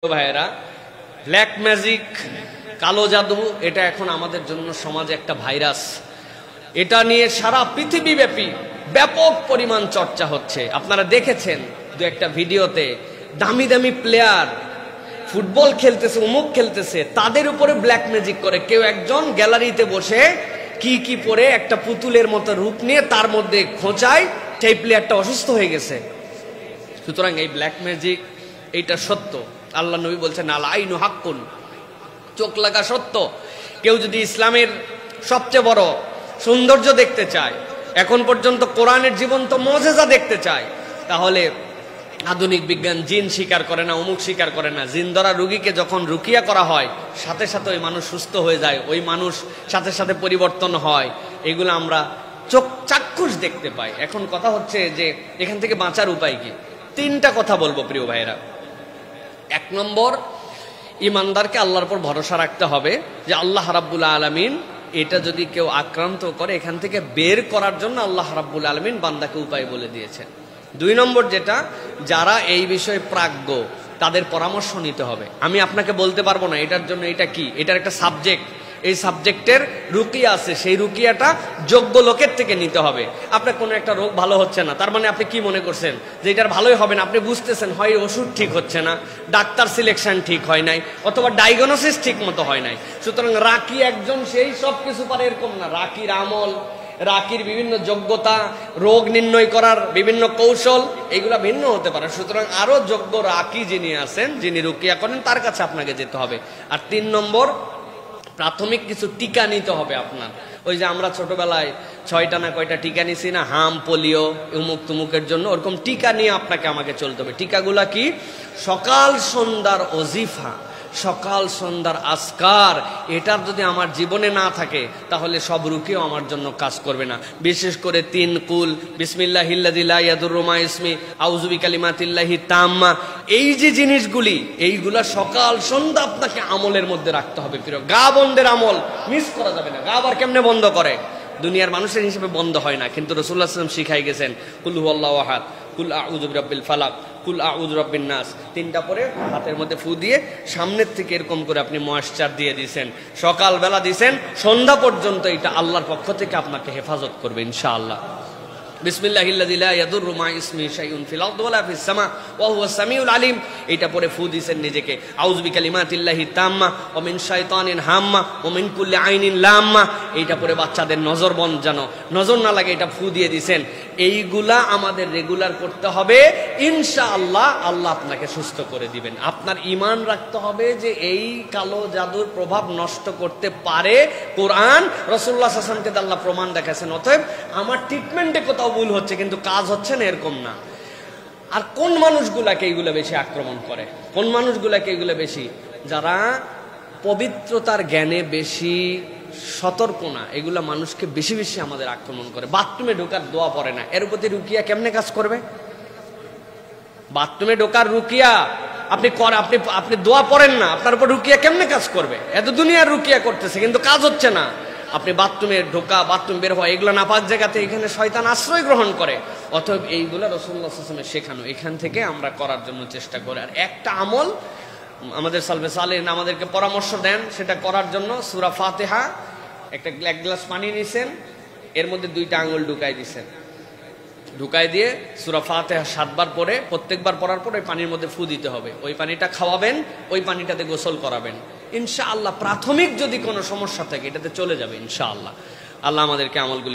ভাইয়েরা, black magic, কালো জাদু, এটা এখন আমাদের জন্য সমাজে একটা ভাইরাস। এটা নিয়ে সারা পৃথিবীব্যাপী ব্যাপক পরিমাণ চর্চা হচ্ছে। আপনারা দেখেছেন দু একটা ভিডিওতে দামি দামি প্লেয়ার ফুটবল খেলতেছে, অমুক খেলতেছে, তাদের উপরে ব্ল্যাক ম্যাজিক করে কেউ একজন গ্যালারিতে বসে কি কি পরে একটা পুতুলের মতো রূপ নিয়ে তার মধ্যে খোঁচায়, সেই প্লেয়ারটা অসুস্থ হয়ে গেছে। সুতরাং এই ব্ল্যাক ম্যাজিক এইটা সত্য। আল্লাহ নবী বলছেন আল আইনু হাক্কুন, চোখ লাগা সত্য। কেউ যদি ইসলামের সবচেয়ে বড় সৌন্দর্য দেখতে চায়, এখন পর্যন্ত কোরআনের জীবন্ত মুজিজা দেখতে চায়, তাহলে আধুনিক বিজ্ঞান জিন স্বীকার করে না, অমুক স্বীকার করে না। জিন ধরা রুগীকে যখন রুকিয়া করা হয়, সাথে সাথে ওই মানুষ সুস্থ হয়ে যায়, ওই মানুষ সাথে সাথে পরিবর্তন হয়। এগুলো আমরা চোখ চাক্ষুষ দেখতে পাই। এখন কথা হচ্ছে যে এখান থেকে বাঁচার উপায় কি? তিনটা কথা বলবো প্রিয় ভাইরা। এক নম্বর, ইমানদারকে আল্লাহর উপর ভরসা রাখতে হবে যে আল্লাহ রাব্বুল আলামিন এটা যদি কেউ আক্রান্ত করে, এখান থেকে বের করার জন্য আল্লাহ রাব্বুল আলামিন বান্দাকে উপায় বলে দিয়েছেন। দুই নম্বর যেটা, যারা এই বিষয়ে প্রাজ্ঞ তাদের পরামর্শ নিতে হবে। আমি আপনাকে বলতে পারবো না এটার জন্য এটা কি, এটার একটা সাবজেক্ট, এই সাবজেক্টের রুকিয়া আছে, সেই রুকিয়াটা যোগ্য লোকের থেকে নিতে হবে। আপনার কোনো একটা রোগ ভালো হচ্ছে না, তার মানে আপনি কি মনে করছেন যে এটার ভালোই হবে না? আপনি বুঝতেছেন হয় ওষুধ ঠিক হচ্ছে না, ডাক্তার সিলেকশন ঠিক হয় নাই, অথবা ডায়াগনোসিস ঠিক মতো হয় নাই। সুতরাং রাকি একজন সেই সব কিছু পারে এরকম না। রাকির আমল, রাকির বিভিন্ন যোগ্যতা, রোগ নির্ণয় করার বিভিন্ন কৌশল, এগুলা ভিন্ন হতে পারে। সুতরাং আরো যোগ্য রাকি যিনি আছেন, যিনি রুকিয়া করেন, তার কাছে আপনাকে যেতে হবে। আর তিন নম্বর, প্রাথমিক কিছু টিকা নিতে হবে আপনার। ওই যে আমরা ছোটবেলায় 6টা না কয়টা টিকা নিছি না, হাম, পোলিও, উমুক তুমুকের জন্য, ওরকম টিকা নিয়ে আপনাকে আমাকে চলতে হবে। টিকাগুলা কি? সকাল সন্ধ্যার ওজিফা, সকাল সন্ধ্যার আসকার, এটার যদি আমার জীবনে না থাকে তাহলে সব রুকিও আমার জন্য কাজ করবে না। বিশেষ করে 3 কুল, বিসমিল্লাহিল্লাযী লা ইয়াদুররু মা ইসমি, আউযু বিকালিমাতিল্লাহি তাম্মা, এই যে জিনিসগুলি, এইগুলা সকাল সন্ধ্যা আপনাকে আমলের মধ্যে রাখতে হবে। প্রিয়, গা বন্ধের আমল মিস করা যাবে না। গা আবার কেমনে বন্ধ করে? দুনিয়ার মানুষের হিসেবে বন্ধ হয় না, কিন্তু রাসূলুল্লাহ সাল্লাল্লাহু আলাইহি ওয়াসাল্লাম শিখাই গেছেন কুল হুয়াল্লাহু আহাদ, কুল আউযু বিরাব্বিল ফালাক, কুল আউযু বিরাব্বিন নাস, 3টা পরে হাতের মধ্যে ফু দিয়ে সামনের থেকে এরকম করে আপনি ময়েশ্চার দিয়ে দিয়েছেন, সকালবেলা দিয়েছেন, সন্ধ্যা পর্যন্ত এটা আল্লাহর পক্ষ থেকে আপনাকে হেফাজত করবে ইনশাআল্লাহ। বিসমিল্লাহিল্লাযী লা ইয়াদুররু মা ইসমিহি শাইউন ফিল আরদি ওয়ালা ফিস সামা ওয়া হুয়াস সামিউল আলিম, এটা পরে ফু দিয়েছেন নিজেকে, আউযু বিকালিমাতিল্লাহি তাম্মা ওয়া মিন শাইতানিন হাম্মা ওয়া মিন কুল্লি আইনিন লাম্মা, এইটা পরে বাচ্চাদের নজর বন্ধ, যেন নজর না লাগে, এটা ফু দিয়ে দিয়েছেন। এইগুলা আমাদের রেগুলার করতে হবে ইনশাআল্লাহ। আল্লাহ আপনাকে সুস্থ করে দিবেন। আপনার ঈমান রাখতে হবে যে এই কালো জাদুর প্রভাব নষ্ট করতে পারে কোরআন, রাসূলুল্লাহ সাল্লাল্লাহু আলাইহি ওয়াসাল্লামকে আল্লাহ প্রমাণ দেখাচ্ছেন। অতএব আমার ট্রিটমেন্টে কোথাও ভুল হচ্ছে কিন্তু কাজ হচ্ছে না, এরকম না। আর কোন মানুষগুলাকে এইগুলো বেশি আক্রমণ করে? কোন মানুষগুলাকে এইগুলো বেশি? যারা পবিত্রতার জ্ঞানে বেশি সতর্ক না, এগুলা মানুষকে বেশি বেশি আমাদের আক্রমণ করে। বাথরুমে ঢোকার দোয়া পড়ে না, এর প্রতি রুকিয়া কেমনে কাজ করবে? বাথরুমে ঢোকার রুকিয়া আপনি দোয়া পড়েন না, আপনার উপর রুকিয়া কেমনে কাজ করবে? এত দুনিয়ার রুকিয়া করতেছে কিন্তু কাজ হচ্ছে না। আপনি বাথরুমে ঢোকা, বাথরুম বের হওয়া, এগুলো নাপাক জায়গাতে, এখানে শয়তান আশ্রয় গ্রহণ করে। অতএব এইগুলো রাসূলুল্লাহ সাল্লাল্লাহু আলাইহি ওয়াসাল্লাম শেখানো, এখান থেকে আমরা করার জন্য চেষ্টা করি। আর একটা আমল আমাদের সালফে সালেহিন আমাদেরকে পরামর্শ দেন, সেটা করার জন্য সূরা ফাতিহা, এক গ্লাস পানি নিছেন, এর মধ্যে 2টা আঙ্গুল ঢুকাই দিছেন, ঢুকাই দিয়ে সূরা ফাতিহা 7 বার পরে, প্রত্যেকবার পড়ার পর ওই পানির মধ্যে ফু দিতে হবে। ওই পানিটা খাওয়াবেন, ওই পানিটাতে গোসল করাবেন। ইনশাআল্লাহ প্রাথমিক যদি কোনো সমস্যা থাকে এটাতে চলে যাবে ইনশাআল্লাহ। আল্লাহ আমাদেরকে আমলগুলি